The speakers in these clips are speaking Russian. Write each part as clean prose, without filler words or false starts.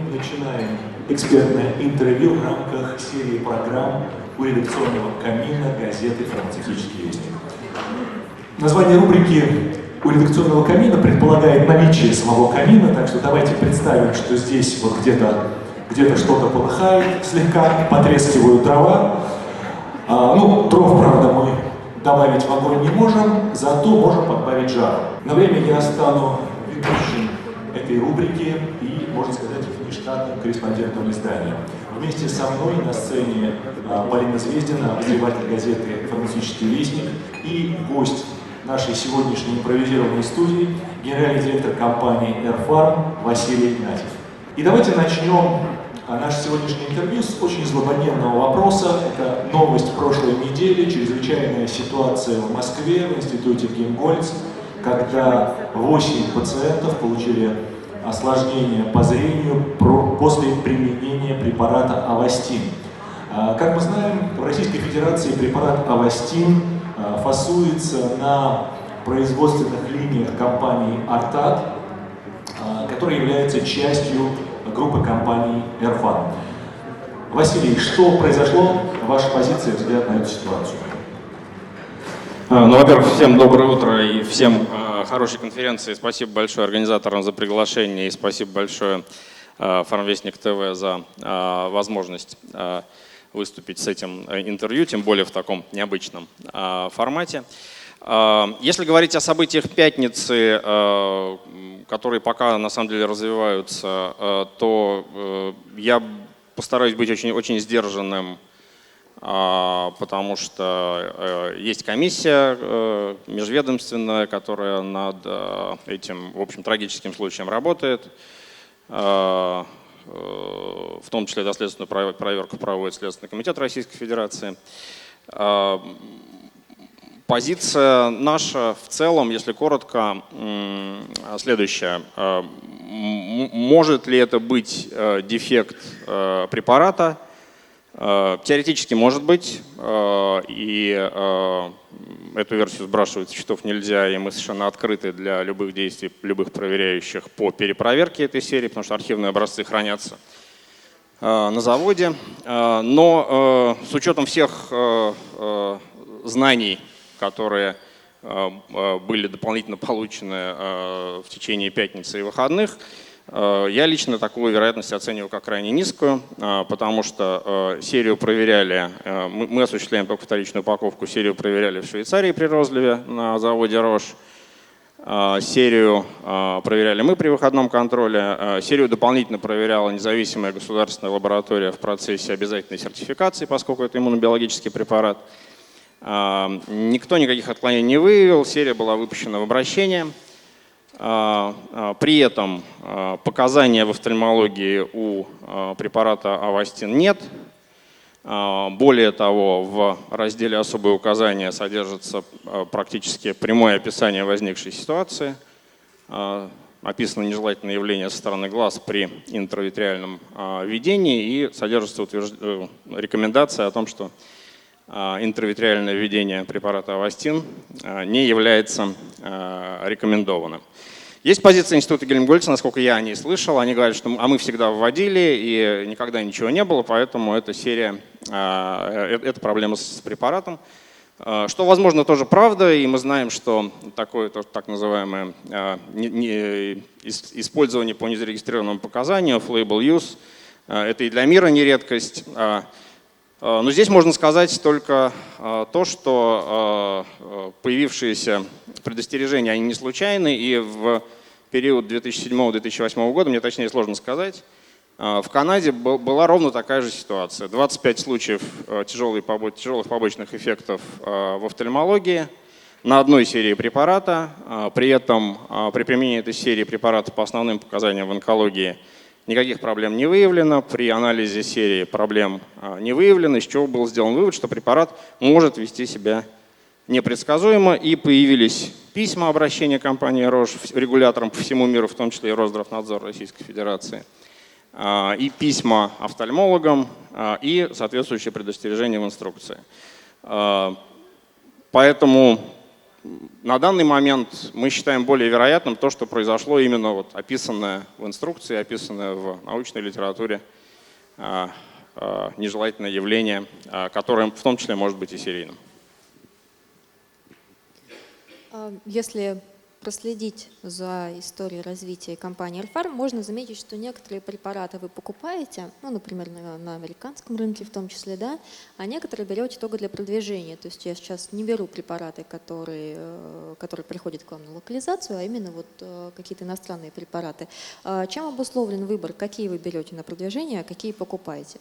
начинаем экспертное интервью в рамках серии программ у редакционного камина газеты «Фармацевтический вестник». Название рубрики у редакционного камина предполагает наличие самого камина, так что давайте представим, что здесь вот где-то что-то полыхает, слегка потрескивают дрова. Дров, правда, мы добавить в огонь не можем, зато можем подбавить жар. На время я стану ведущим этой рубрики и, можно сказать, внештатным корреспондентом издания. Вместе со мной на сцене Полина Звездина, обозреватель газеты «Фармацевтический вестник», и гость нашей сегодняшней импровизированной студии, генеральный директор компании «Эрфарм» Василий Игнатьев. И давайте начнем наше сегодняшнее интервью с очень злободневного вопроса. Это новость прошлой недели, чрезвычайная ситуация в Москве, в институте Гельмгольц, когда 8 пациентов получили осложнения по зрению после применения препарата Авастин. Как мы знаем, в Российской Федерации препарат Авастин фасуется на производственных линиях компании Артат, которая является частью группы компаний Эрфарм. Василий, что произошло? Ваша позиция, взгляд на эту ситуацию? Во-первых, всем доброе утро и всем хорошей конференции. Спасибо большое организаторам за приглашение и спасибо большое Фармвестник ТВ за возможность выступить с этим интервью, тем более в таком необычном формате. Если говорить о событиях пятницы, которые пока на самом деле развиваются, то я постараюсь быть очень сдержанным, потому что есть комиссия межведомственная, которая над этим, в общем, трагическим случаем работает. В том числе доследственную проверку проводит Следственный комитет Российской Федерации. Позиция наша в целом, если коротко, следующая. Может ли это быть дефект препарата? Теоретически может быть, и эту версию сбрасывать с счетов нельзя, и мы совершенно открыты для любых действий, любых проверяющих по перепроверке этой серии, потому что архивные образцы хранятся на заводе. Но с учетом всех знаний, которые были дополнительно получены в течение пятницы и выходных, я лично такую вероятность оцениваю как крайне низкую, потому что серию проверяли, мы осуществляем только вторичную упаковку, серию проверяли в Швейцарии при розливе на заводе Рош, серию проверяли мы при выходном контроле, серию дополнительно проверяла независимая государственная лаборатория в процессе обязательной сертификации, поскольку это иммунобиологический препарат. Никто никаких отклонений не выявил, серия была выпущена в обращение. При этом показания в офтальмологии у препарата Авастин нет. Более того, в разделе «Особые указания» содержится практически прямое описание возникшей ситуации. Описано нежелательное явление со стороны глаз при интравитреальном введении и содержится рекомендация о том, что интравитреальное введение препарата Авастин не является рекомендованным. Есть позиция института Гельмгольца, насколько я о ней слышал. Они говорят, что мы всегда вводили и никогда ничего не было, поэтому эта серия, это проблема с препаратом. Что, возможно, тоже правда, и мы знаем, что такое так называемое использование по незарегистрированному показанию, off-label use, это и для мира не редкость. Но здесь можно сказать только то, что появившиеся предостережения, они не случайны, и в период 2007-2008 года, мне точнее сложно сказать, в Канаде была ровно такая же ситуация. 25 случаев тяжелых побочных эффектов в офтальмологии на одной серии препарата. При этом при применении этой серии препарата по основным показаниям в онкологии никаких проблем не выявлено, при анализе серии проблем не выявлено, из чего был сделан вывод, что препарат может вести себя непредсказуемо, и появились письма обращения компании Рош регуляторам по всему миру, в том числе и Росздравнадзор Российской Федерации, и письма офтальмологам, и соответствующие предостережения в инструкции. Поэтому На данный момент мы считаем более вероятным то, что произошло именно вот описанное в инструкции, описанное в научной литературе нежелательное явление, которое в том числе может быть и серийным. Если проследить за историей развития компании Эльфарм, можно заметить, что некоторые препараты вы покупаете, ну, например, на американском рынке в том числе, да, а некоторые берете только для продвижения. То есть я сейчас не беру препараты, которые приходят к вам на локализацию, а именно вот какие-то иностранные препараты. Чем обусловлен выбор, какие вы берете на продвижение, а какие покупаете?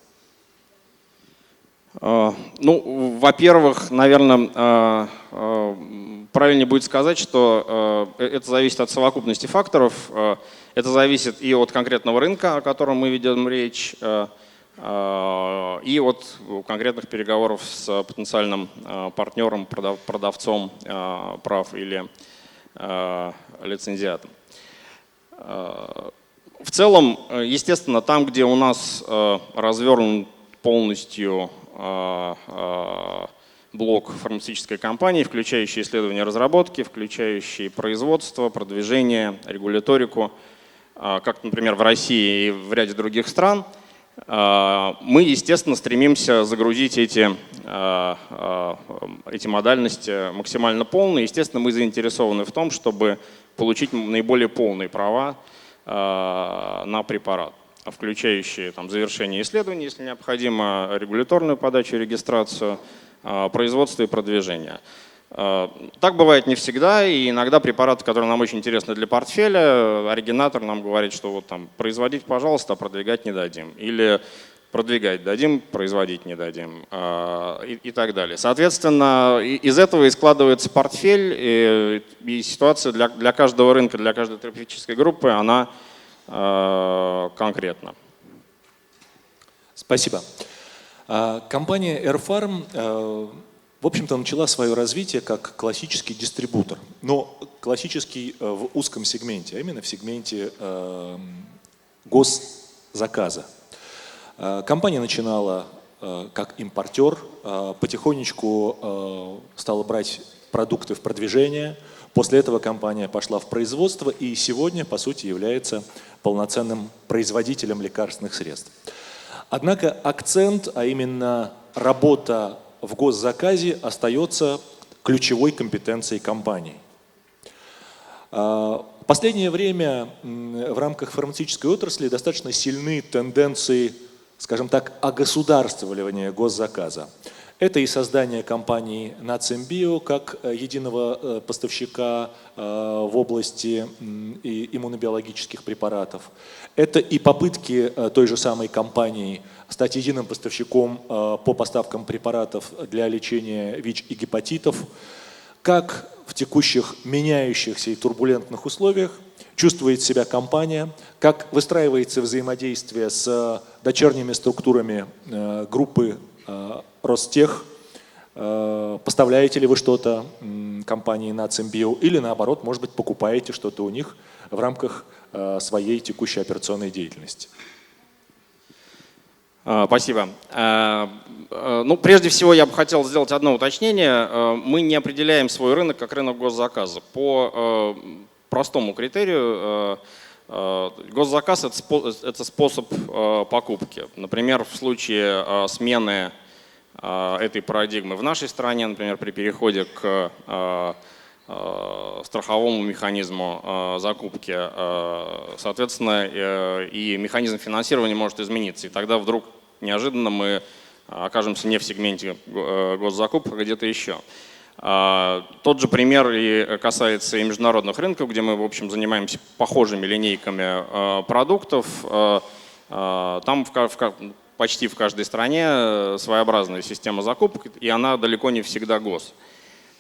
Ну, во-первых, наверное, правильнее будет сказать, что это зависит от совокупности факторов. Это зависит и от конкретного рынка, о котором мы ведем речь, и от конкретных переговоров с потенциальным партнером, продавцом прав или лицензиатом. В целом, естественно, там, где у нас развернут полностью блок фармацевтической компании, включающий исследования и разработки, включающий производство, продвижение, регуляторику, как, например, в России и в ряде других стран, мы, естественно, стремимся загрузить эти модальности максимально полно. Естественно, мы заинтересованы в том, чтобы получить наиболее полные права на препарат, включающие там, завершение исследований, если необходимо, регуляторную подачу, регистрацию, производство и продвижение. Так бывает не всегда, и иногда препараты, которые нам очень интересны для портфеля, оригинатор нам говорит, что вот там производить, пожалуйста, а продвигать не дадим. Или продвигать дадим, производить не дадим и так далее. Соответственно, из этого и складывается портфель, и ситуация для каждого рынка, для каждой терапевтической группы, она конкретна. Спасибо. Компания Эльфарм, в общем-то, начала свое развитие как классический дистрибутор, но классический в узком сегменте, а именно в сегменте госзаказа. Компания начинала как импортер, потихонечку стала брать продукты в продвижение. После этого компания пошла в производство и сегодня, по сути, является полноценным производителем лекарственных средств. Однако акцент, а именно работа в госзаказе, остается ключевой компетенцией компании. В последнее время в рамках фармацевтической отрасли достаточно сильны тенденции, скажем так, огосударствливания госзаказа. Это и создание компании Nacembio как единого поставщика в области иммунобиологических препаратов. Это и попытки той же самой компании стать единым поставщиком по поставкам препаратов для лечения ВИЧ и гепатитов. Как в текущих меняющихся и турбулентных условиях чувствует себя компания, как выстраивается взаимодействие с дочерними структурами группы Ростех, поставляете ли вы что-то компании Nacembio или наоборот, может быть, покупаете что-то у них в рамках своей текущей операционной деятельности? Спасибо. Ну, прежде всего, я бы хотел сделать одно уточнение. Мы не определяем свой рынок как рынок госзаказа. По простому критерию госзаказ – это способ покупки. Например, в случае смены этой парадигмы в нашей стране, например, при переходе к страховому механизму закупки, соответственно, и механизм финансирования может измениться. И тогда вдруг неожиданно мы окажемся не в сегменте госзакупок, а где-то еще. Тот же пример и касается и международных рынков, где мы, в общем, занимаемся похожими линейками продуктов. Там почти в каждой стране своеобразная система закупок, и она далеко не всегда гос,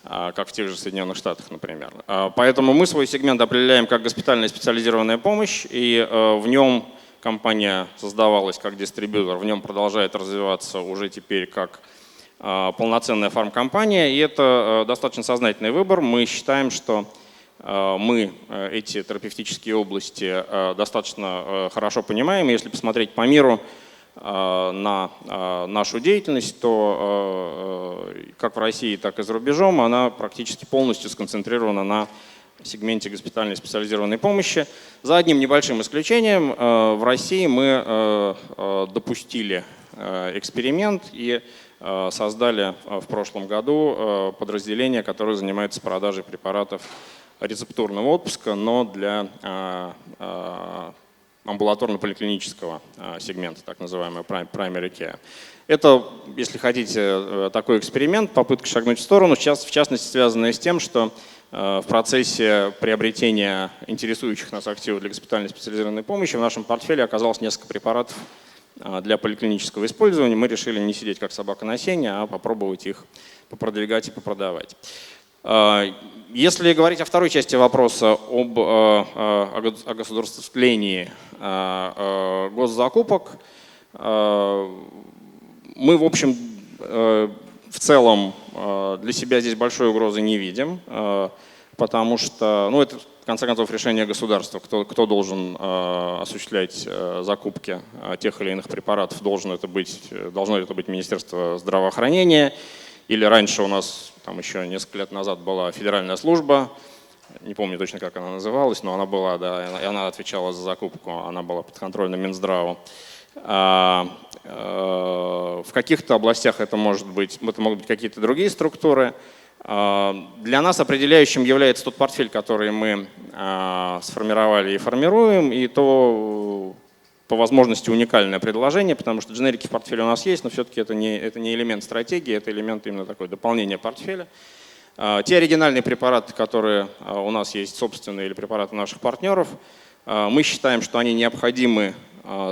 как в тех же Соединенных Штатах, например. Поэтому мы свой сегмент определяем как госпитальная специализированная помощь, и в нем компания создавалась как дистрибьютор, в нем продолжает развиваться уже теперь как полноценная фармкомпания, и это достаточно сознательный выбор. Мы считаем, что мы эти терапевтические области достаточно хорошо понимаем. Если посмотреть по миру, на нашу деятельность, то как в России, так и за рубежом она практически полностью сконцентрирована на сегменте госпитальной специализированной помощи. За одним небольшим исключением, в России мы допустили эксперимент и создали в прошлом году подразделение, которое занимается продажей препаратов рецептурного отпуска, но для амбулаторно-поликлинического сегмента, так называемый primary care. Это, если хотите, такой эксперимент, попытка шагнуть в сторону, сейчас в частности связанная с тем, что в процессе приобретения интересующих нас активов для госпитальной специализированной помощи в нашем портфеле оказалось несколько препаратов для поликлинического использования. Мы решили не сидеть как собака на сене, а попробовать их попродвигать и попродавать. Если говорить о второй части вопроса о государствлении госзакупок, мы, в общем, в целом для себя здесь большой угрозы не видим, потому что, ну, это, в конце концов, решение государства, кто должен осуществлять закупки тех или иных препаратов, должно это быть Министерство здравоохранения, или раньше у нас, там еще несколько лет назад была федеральная служба, не помню точно, как она называлась, но она была, да, и она отвечала за закупку, она была подконтрольна Минздраву. В каких-то областях это могут быть какие-то другие структуры. Для нас определяющим является тот портфель, который мы сформировали и формируем, и то по возможности уникальное предложение, потому что дженерики в портфеле у нас есть, но все-таки это не элемент стратегии, это элемент именно такое дополнение портфеля. Те оригинальные препараты, которые у нас есть собственные или препараты наших партнеров, мы считаем, что они необходимы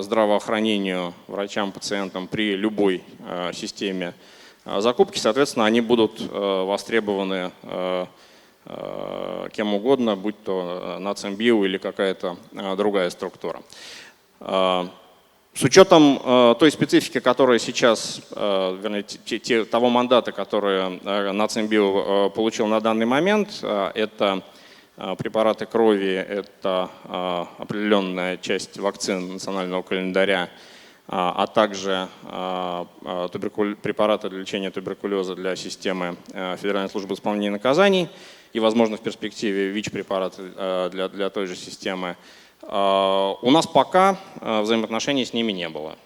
здравоохранению, врачам, пациентам при любой системе закупки. Соответственно, они будут востребованы кем угодно, будь то Нацинбио или какая-то другая структура. С учетом той специфики, которая сейчас, вернее, того мандата, который Нацинбио получил на данный момент, это препараты крови, это определенная часть вакцин национального календаря, а также препараты для лечения туберкулеза для системы Федеральной службы исполнения наказаний и, возможно, в перспективе ВИЧ-препараты для той же системы. У нас пока взаимоотношений с ними не было,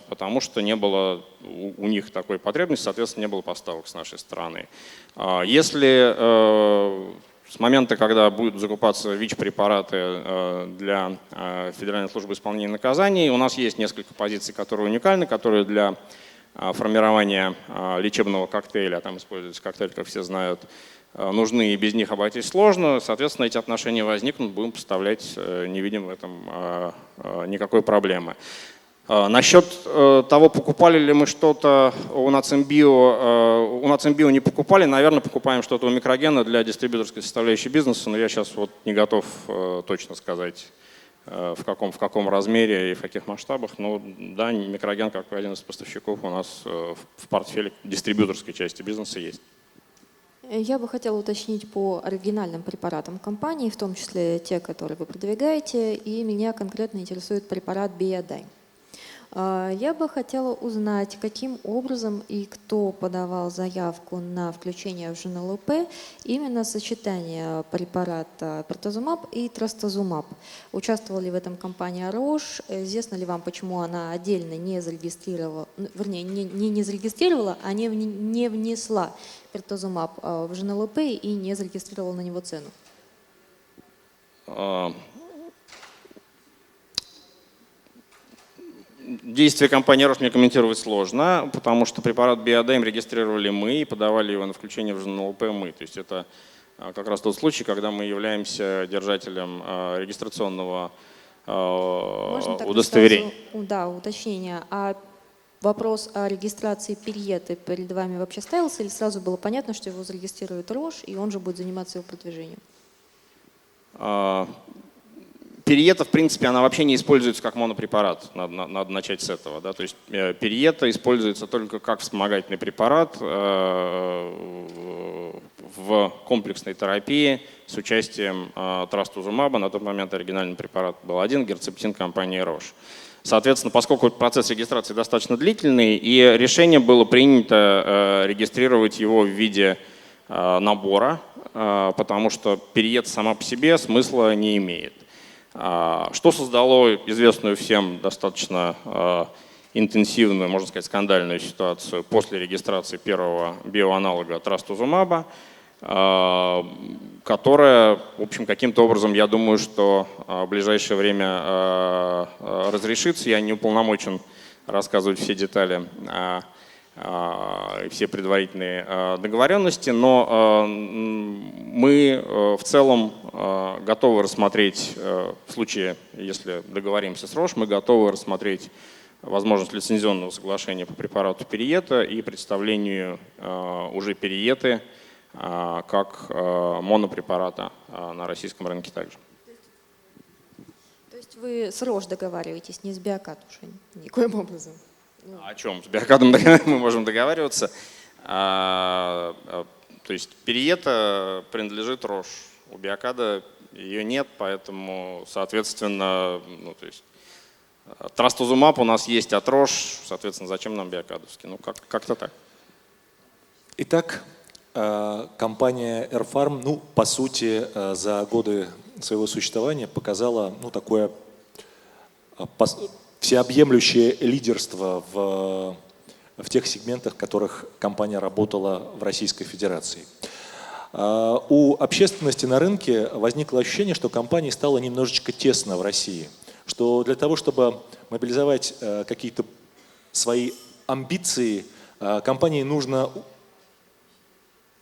потому что не было у них такой потребности, соответственно, не было поставок с нашей стороны. Если с момента, когда будут закупаться ВИЧ-препараты для Федеральной службы исполнения наказаний, у нас есть несколько позиций, которые уникальны, которые для формирования лечебного коктейля, там используется коктейль, как все знают, нужны, и без них обойтись сложно. Соответственно, эти отношения возникнут, будем поставлять, не видим в этом никакой проблемы. Насчет того, покупали ли мы что-то у Нацинбио не покупали, наверное, покупаем что-то у Микрогена для дистрибьюторской составляющей бизнеса, но я сейчас вот не готов точно сказать, в каком размере и в каких масштабах. Но да, Микроген, как один из поставщиков, у нас в портфеле дистрибьюторской части бизнеса есть. Я бы хотела уточнить по оригинальным препаратам компании, в том числе те, которые вы продвигаете, и меня конкретно интересует препарат Биодайм. Я бы хотела узнать, каким образом и кто подавал заявку на включение в ЖНЛП именно сочетание препарата Пертозумаб и Трастазумаб. Участвовала ли в этом компания Roche? Известно ли вам, почему она отдельно не зарегистрировала, вернее, не зарегистрировала, а не внесла Пертозумаб в ЖНЛП и не зарегистрировала на него цену? Действия компании Roche мне комментировать сложно, потому что препарат Биодайм регистрировали мы и подавали его на включение в ЖНЛП мы. То есть это как раз тот случай, когда мы являемся держателем регистрационного удостоверения. Да, уточнение. А вопрос о регистрации Перьеты перед вами вообще ставился или сразу было понятно, что его зарегистрирует Roche и он же будет заниматься его продвижением? Перьета, в принципе, она вообще не используется как монопрепарат, надо начать с этого. Да? То есть перьета используется только как вспомогательный препарат в комплексной терапии с участием трастузумаба. На тот момент оригинальный препарат был один, герцептин компании Roche. Соответственно, поскольку процесс регистрации достаточно длительный, и решение было принято регистрировать его в виде набора, потому что переезд сама по себе смысла не имеет. Что создало известную всем достаточно интенсивную, можно сказать, скандальную ситуацию после регистрации первого биоаналога трастузумаба, которая, в общем, каким-то образом, я думаю, что в ближайшее время разрешится. Я не уполномочен рассказывать все детали, все предварительные договоренности, но мы в целом готовы рассмотреть, в случае, если договоримся с Рош, мы готовы рассмотреть возможность лицензионного соглашения по препарату периета и представлению уже периеты как монопрепарата на российском рынке также. То есть вы с Рош договариваетесь, не с Биокат уже никоим образом? О чем? С Биокатом мы можем договариваться. То есть периета принадлежит Рош. У Биокада ее нет, поэтому, соответственно, ну, то есть трастузумаб у нас есть от Рош, соответственно, зачем нам биокадовский? Ну, как-то так. Итак, компания Airfarm, ну, по сути, за годы своего существования показала, ну, такое всеобъемлющее лидерство в тех сегментах, в которых компания работала в Российской Федерации. У общественности на рынке возникло ощущение, что компании стало немножечко тесно в России, что для того, чтобы мобилизовать какие-то свои амбиции, компании нужно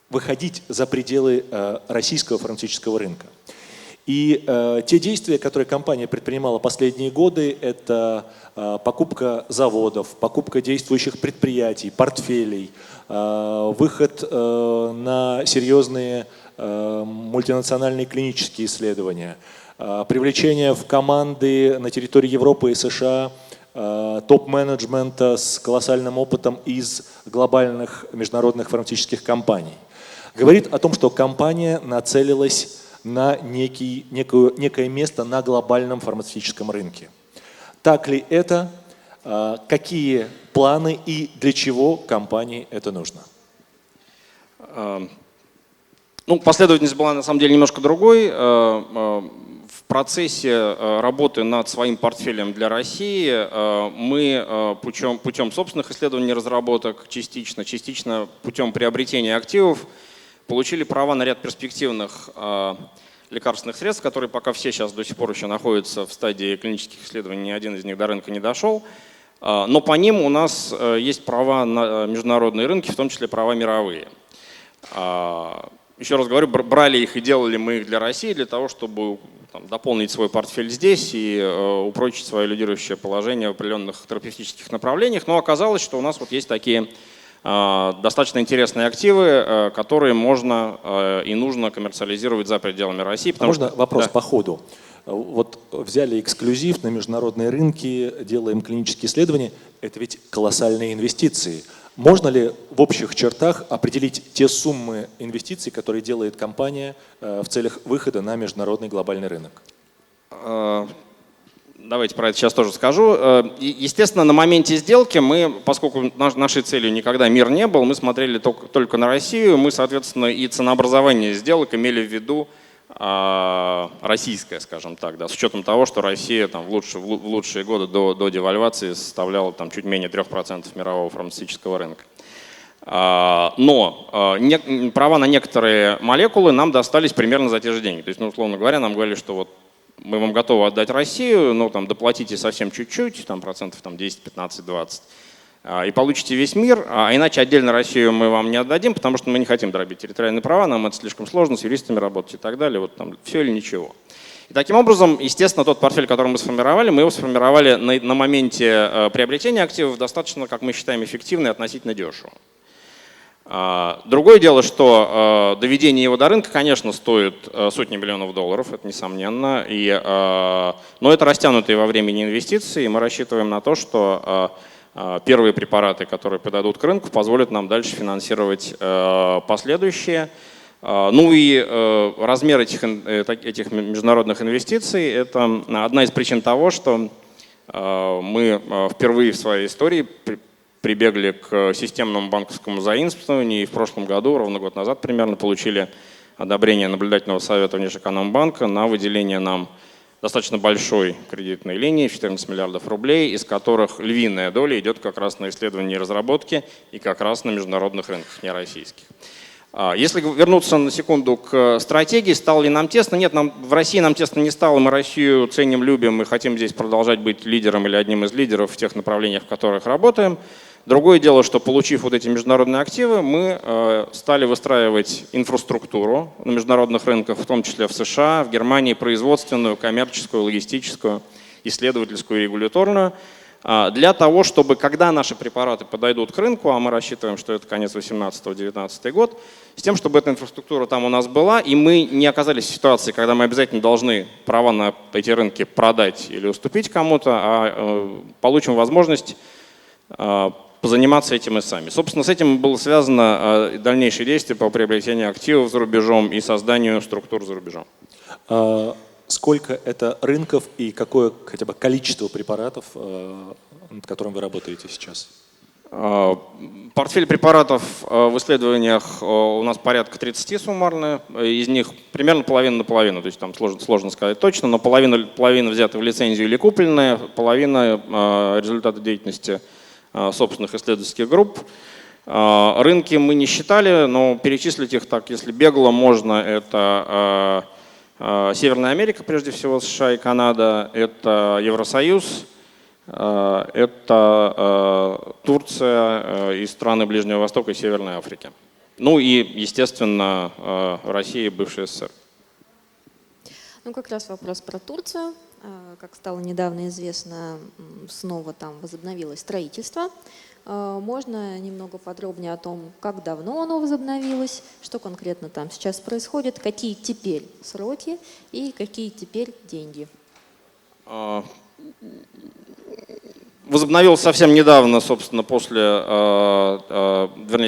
выходить за пределы российского фармацевтического рынка. И те действия, которые компания предпринимала последние годы, это покупка заводов, покупка действующих предприятий, портфелей, выход на серьезные мультинациональные клинические исследования, привлечение в команды на территории Европы и США топ-менеджмента с колоссальным опытом из глобальных международных фармацевтических компаний. Говорит о том, что компания нацелилась на некое место на глобальном фармацевтическом рынке. Так ли это? Какие планы и для чего компании это нужно? Ну, последовательность была на самом деле немножко другой. В процессе работы над своим портфелем для России мы путем собственных исследований и разработок частично путем приобретения активов получили права на ряд перспективных лекарственных средств, которые пока все сейчас до сих пор еще находятся в стадии клинических исследований, ни один из них до рынка не дошел. Но по ним у нас есть права на международные рынки, в том числе права мировые. Еще раз говорю, брали их и делали мы их для России, для того, чтобы дополнить свой портфель здесь и упрочить свое лидирующее положение в определенных терапевтических направлениях. Но оказалось, что у нас вот есть такие достаточно интересные активы, которые можно и нужно коммерциализировать за пределами России. Можно вопрос по ходу? Вот взяли эксклюзив на международные рынки, делаем клинические исследования. Это ведь колоссальные инвестиции. Можно ли в общих чертах определить те суммы инвестиций, которые делает компания в целях выхода на международный глобальный рынок? Давайте про это сейчас тоже скажу. Естественно, на моменте сделки мы, поскольку нашей целью никогда мир не был, мы смотрели только на Россию, мы, соответственно, и ценообразование сделок имели в виду российское, скажем так, да, с учетом того, что Россия там, в лучшие годы до девальвации составляла там, чуть менее 3% мирового фармацевтического рынка. Но права на некоторые молекулы нам достались примерно за те же деньги. То есть, ну, условно говоря, нам говорили, что вот мы вам готовы отдать Россию, но там доплатите совсем чуть-чуть, там процентов там, 10, 15, 20, и получите весь мир, а иначе отдельно Россию мы вам не отдадим, потому что мы не хотим дробить территориальные права, нам это слишком сложно, с юристами работать и так далее, вот там все или ничего. И таким образом, естественно, тот портфель, который мы его сформировали на моменте приобретения активов достаточно, как мы считаем, эффективно и относительно дешево. Другое дело, что доведение его до рынка, конечно, стоит сотни миллионов долларов, это несомненно, но это растянутые во времени инвестиции, и мы рассчитываем на то, что первые препараты, которые подойдут к рынку, позволят нам дальше финансировать последующие. Ну и размер этих международных инвестиций – это одна из причин того, что Мы впервые в своей истории прибегли к системному банковскому заимствованию, и в прошлом году, ровно год назад примерно, получили одобрение наблюдательного совета Внешэкономбанка на выделение нам достаточно большой кредитной линии, 14 миллиардов рублей, из которых львиная доля идет как раз на исследования и разработки и как раз на международных рынках, не российских. Если вернуться на секунду к стратегии, стало ли нам тесно? Нет, в России нам тесно не стало, мы Россию ценим, любим и хотим здесь продолжать быть лидером или одним из лидеров в тех направлениях, в которых работаем. Другое дело, что получив вот эти международные активы, мы стали выстраивать инфраструктуру на международных рынках, в том числе в США, в Германии, производственную, коммерческую, логистическую, исследовательскую и регуляторную, для того, чтобы когда наши препараты подойдут к рынку, а мы рассчитываем, что это конец 2018-2019 год, с тем, чтобы эта инфраструктура там у нас была, и мы не оказались в ситуации, когда мы обязательно должны права на эти рынки продать или уступить кому-то, а получим возможность позаниматься этим и сами. Собственно, с этим было связано дальнейшие действия по приобретению активов за рубежом и созданию структур за рубежом. Сколько это рынков и какое хотя бы количество препаратов, над которым вы работаете сейчас? Портфель препаратов в исследованиях у нас порядка 30 суммарно, из них примерно половина на половину, то есть там сложно сказать точно, но половина взята в лицензию или купленная, половина результаты деятельности собственных исследовательских групп. Рынки мы не считали, но перечислить их так, если бегло, можно. Это Северная Америка, прежде всего США и Канада, это Евросоюз, это Турция и страны Ближнего Востока и Северной Африки. Ну и, естественно, Россия и бывший СССР. Ну, как раз вопрос про Турцию. Как стало недавно известно, снова там возобновилось строительство. Можно немного подробнее о том, как давно оно возобновилось, что конкретно там сейчас происходит, какие теперь сроки и какие теперь деньги? Возобновилось совсем недавно, собственно,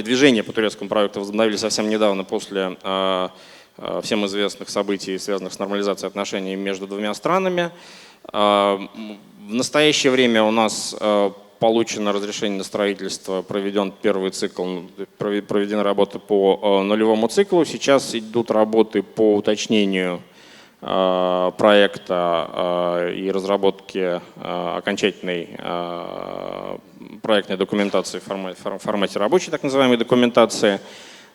движение по турецкому проекту возобновили совсем недавно после всем известных событий, связанных с нормализацией отношений между двумя странами. В настоящее время у нас получено разрешение на строительство, проведен первый цикл, проведены работы по нулевому циклу. Сейчас идут работы по уточнению проекта и разработке окончательной проектной документации в формате рабочей, так называемой документации.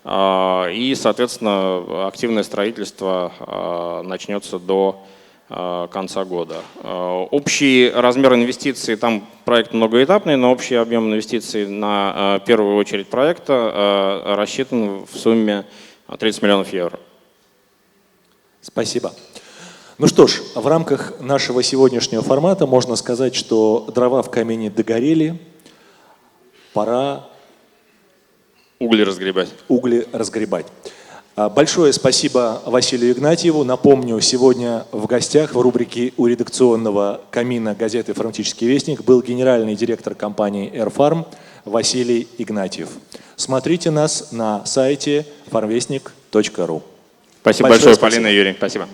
И, соответственно, активное строительство начнется до конца года. Общий размер инвестиций, там проект многоэтапный, но общий объем инвестиций на первую очередь проекта рассчитан в сумме 30 миллионов евро. Спасибо. Ну что ж, в рамках нашего сегодняшнего формата можно сказать, что дрова в камине догорели, пора угли разгребать. Большое спасибо Василию Игнатьеву. Напомню, сегодня в гостях в рубрике «У редакционного камина» газеты «Фармацевтический вестник» был генеральный директор компании «Эрфарм» Василий Игнатьев. Смотрите нас на сайте farmvestnik.ru. Спасибо большое, Полина и Юрий. Спасибо.